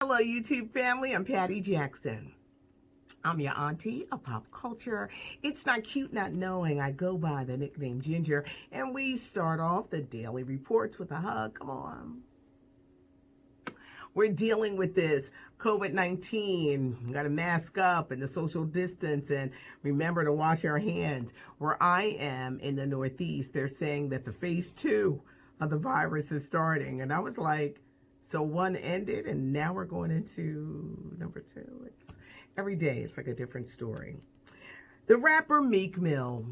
Hello, YouTube family. I'm Patty Jackson. I'm your auntie of pop culture. It's not cute not knowing. I go by the nickname Ginger, and we start off the daily reports with a hug. Come on. We're dealing with this COVID-19. Got to mask up and the social distance and remember to wash our hands. Where I am in the Northeast, they're saying that the phase 2 of the virus is starting. And I was like, so one ended and now we're going into number 2. It's every day. It's like a different story. The rapper Meek Mill.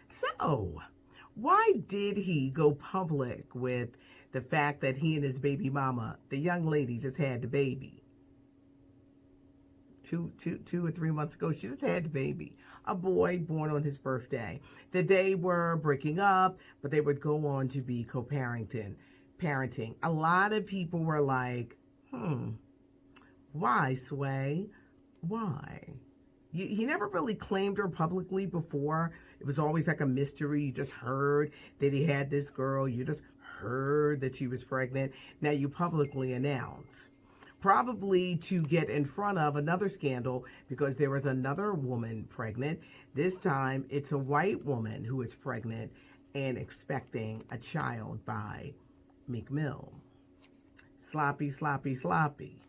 So why did he go public with the fact that he and his baby mama, the young lady, just had the baby? Two or 3 months ago, she just had the baby, a boy born on his birthday. That they were breaking up, but they would go on to be co-parenting. A lot of people were like, why, Sway? Why? He never really claimed her publicly before. It was always like a mystery. You just heard that he had this girl. You just heard that she was pregnant. Now you publicly announce. Probably to get in front of another scandal because there was another woman pregnant. This time it's a white woman who is pregnant and expecting a child by Meek Mill. Sloppy, sloppy, sloppy.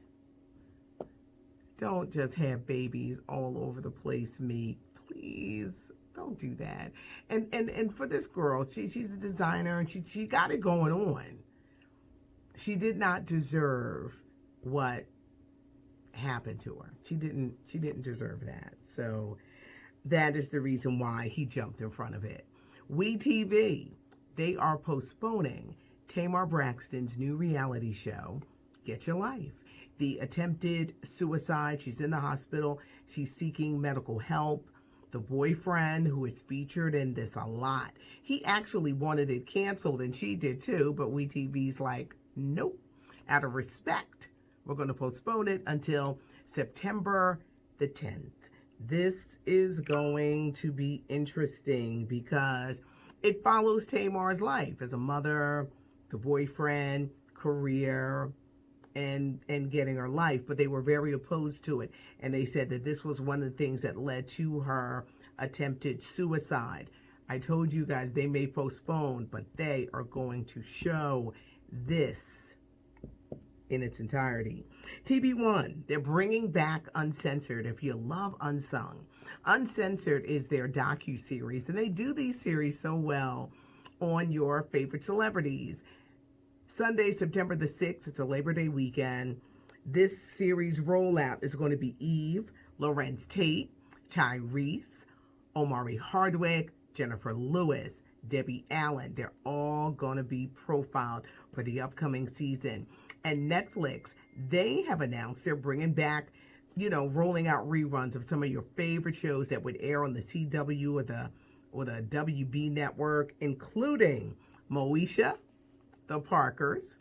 Don't just have babies all over the place, Meek. Please don't do that. And for this girl, she's a designer and she got it going on. She did not deserve what happened to her. She didn't deserve that. So that is the reason why he jumped in front of it. TV, they are postponing Tamar Braxton's new reality show, Get Your Life. The attempted suicide, she's in the hospital, she's seeking medical help. The boyfriend, who is featured in this a lot, he actually wanted it canceled, and she did too, but TV's like, nope. Out of respect, we're going to postpone it until September the 10th. This is going to be interesting because it follows Tamar's life as a mother, the boyfriend, career, and getting her life, but they were very opposed to it. And they said that this was one of the things that led to her attempted suicide. I told you guys they may postpone, but they are going to show this in its entirety. TV One, they're bringing back Uncensored. If you love Unsung, Uncensored is their docu-series, and they do these series so well on your favorite celebrities. Sunday, September the 6th, it's a Labor Day weekend. This series rollout is going to be Eve, Lorenz Tate, Tyrese, Omari Hardwick, Jennifer Lewis, Debbie Allen. They're all going to be profiled for the upcoming season. And Netflix, they have announced they're bringing back, rolling out reruns of some of your favorite shows that would air on the CW or the WB network, including Moesha, The Parkers,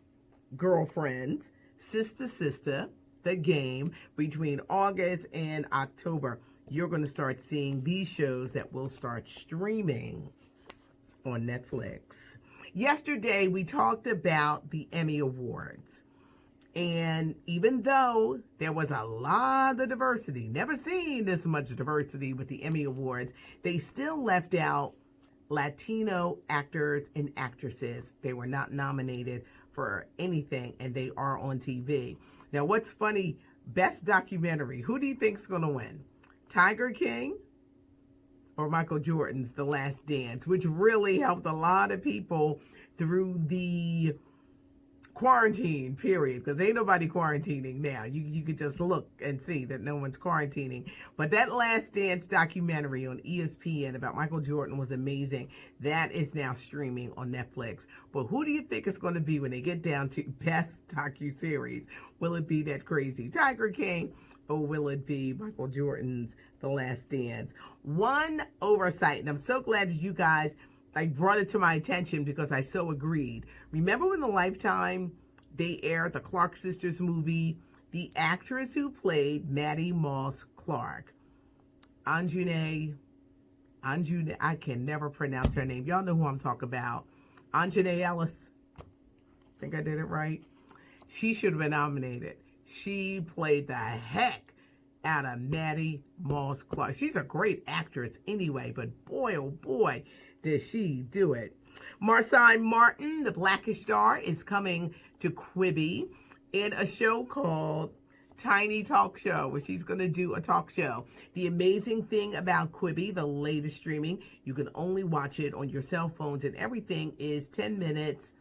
Girlfriends, Sister, The Game. Between August and October, you're going to start seeing these shows that will start streaming on Netflix. Yesterday, we talked about the Emmy Awards. And even though there was a lot of diversity, never seen this much diversity with the Emmy Awards, they still left out Latino actors and actresses. They were not nominated for anything, and they are on TV. Now, what's funny, best documentary, who do you think's going to win? Tiger King or Michael Jordan's The Last Dance, which really helped a lot of people through the quarantine period, because ain't nobody quarantining now. You could just look and see that no one's quarantining. But that Last Dance documentary on ESPN about Michael Jordan was amazing. That is now streaming on Netflix. But who do you think it's going to be when they get down to best docuseries? Will it be that crazy Tiger King, or will it be Michael Jordan's The Last Dance? One oversight, and I'm so glad that you guys brought it to my attention because I so agreed. Remember when the Lifetime, they aired the Clark Sisters movie? The actress who played Maddie Moss Clark, Anjune, I can never pronounce her name. Y'all know who I'm talking about. Anjune Ellis. I think I did it right. She should have been nominated. She played the heck out of Maddie Moss Clark. She's a great actress anyway, but boy, oh boy, did she do it. Marsai Martin, the Blackish Star, is coming to Quibi in a show called Tiny Talk Show, where she's going to do a talk show. The amazing thing about Quibi, the latest streaming, you can only watch it on your cell phones, and everything is 10 minutes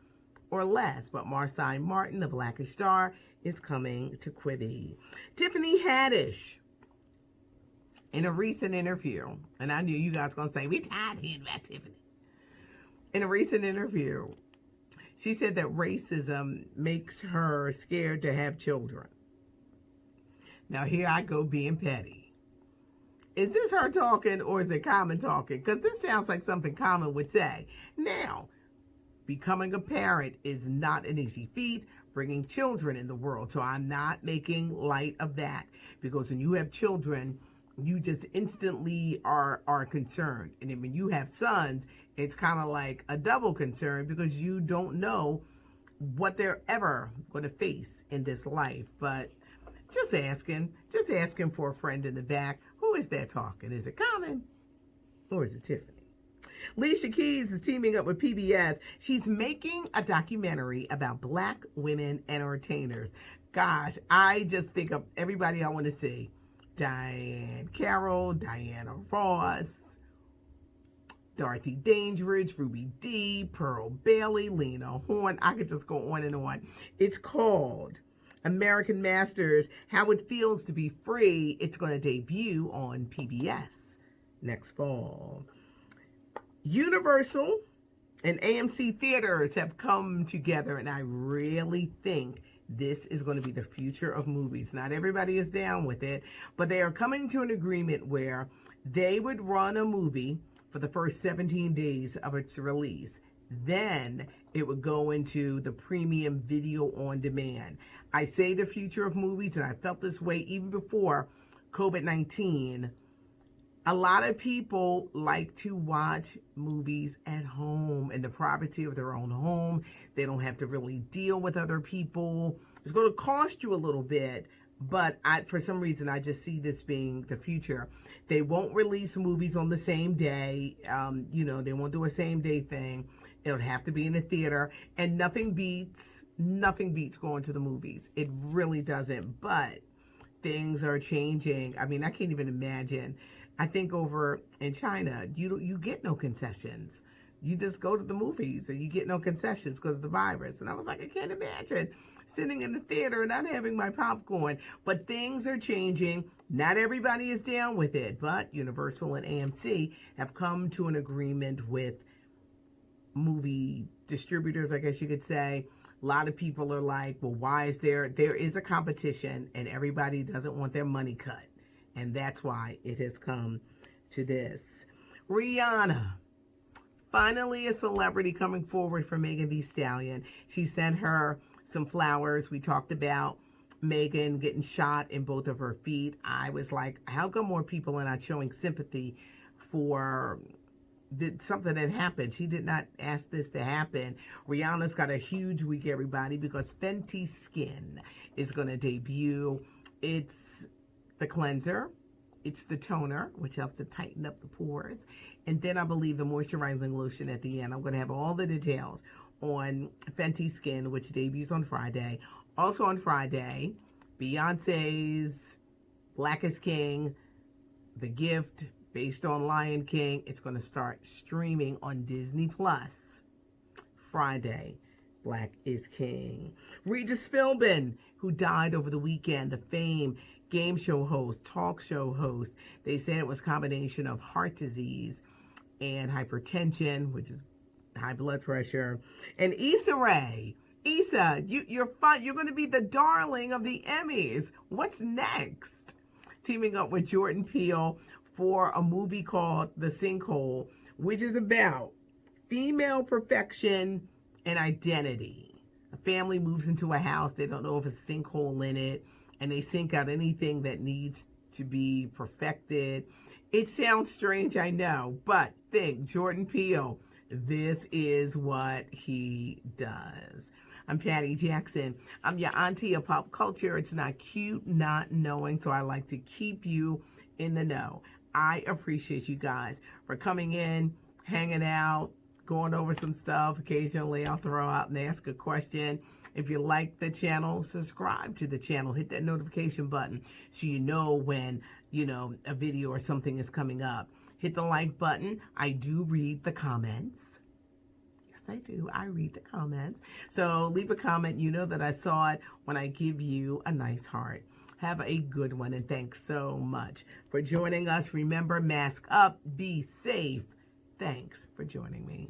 or less. But Marsai Martin, the Blackish Star, is coming to Quibi. Tiffany Haddish, in a recent interview, and I knew you guys were going to say, we tired of hearing about Tiffany. In a recent interview, she said that racism makes her scared to have children. Now, here I go being petty. Is this her talking or is it Common talking? Because this sounds like something Common would say. Now, becoming a parent is not an easy feat, bringing children in the world. So I'm not making light of that, because when you have children, you just instantly are concerned. And then when you have sons, it's kind of like a double concern, because you don't know what they're ever going to face in this life. But just asking for a friend in the back. Who is that talking? Is it Common or is it Tiffany? Alicia Keys is teaming up with PBS. She's making a documentary about Black women entertainers. Gosh, I just think of everybody I want to see. Diane Carroll, Diana Ross, Dorothy Dandridge, Ruby Dee, Pearl Bailey, Lena Horne. I could just go on and on. It's called American Masters, How It Feels to Be Free. It's going to debut on PBS next fall. Universal and AMC theaters have come together, and I really think this is going to be the future of movies. Not everybody is down with it, but they are coming to an agreement where they would run a movie for the first 17 days of its release. Then it would go into the premium video on demand. I say the future of movies, and I felt this way even before COVID-19. A lot of people like to watch movies at home in the privacy of their own home. They don't have to really deal with other people. It's going to cost you a little bit, but for some reason, I just see this being the future. They won't release movies on the same day. They won't do a same day thing. It'll have to be in a theater, and nothing beats going to the movies. It really doesn't, but things are changing. I mean, I can't even imagine. I think over in China, you get no concessions. You just go to the movies and you get no concessions because of the virus. And I was like, I can't imagine sitting in the theater and not having my popcorn. But things are changing. Not everybody is down with it, but Universal and AMC have come to an agreement with movie distributors, I guess you could say. A lot of people are like, well, why is there is a competition and everybody doesn't want their money cut. And that's why it has come to this. Rihanna, finally a celebrity coming forward for Megan Thee Stallion. She sent her some flowers. We talked about Megan getting shot in both of her feet. I was like, how come more people are not showing sympathy for something that happened? She did not ask this to happen. Rihanna's got a huge week, everybody, because Fenty Skin is going to debut. It's the cleanser, it's the toner, which helps to tighten up the pores, and then I believe the moisturizing lotion at the end. I'm going to have all the details on Fenty Skin, which debuts on Friday. Also on Friday, Beyonce's Black is King, The Gift, based on Lion King. It's going to start streaming on Disney Plus Friday. Black is King. Regis Philbin, who died over the weekend, the famed game show host, talk show host. They said it was a combination of heart disease and hypertension, which is high blood pressure. And Issa Rae. Issa, you're fun. You're going to be the darling of the Emmys. What's next? Teaming up with Jordan Peele for a movie called The Sinkhole, which is about female perfection and identity. A family moves into a house. They don't know if it's a sinkhole in it, and they sink out anything that needs to be perfected. It sounds strange, I know, but think, Jordan Peele, this is what he does. I'm Patty Jackson. I'm your auntie of pop culture. It's not cute not knowing, so I like to keep you in the know. I appreciate you guys for coming in, hanging out, going over some stuff. Occasionally I'll throw out and ask a question. If you like the channel, subscribe to the channel. Hit that notification button so you know when, a video or something is coming up. Hit the like button. I do read the comments. Yes, I do. I read the comments. So leave a comment. You know that I saw it when I give you a nice heart. Have a good one, and thanks so much for joining us. Remember, mask up, be safe. Thanks for joining me.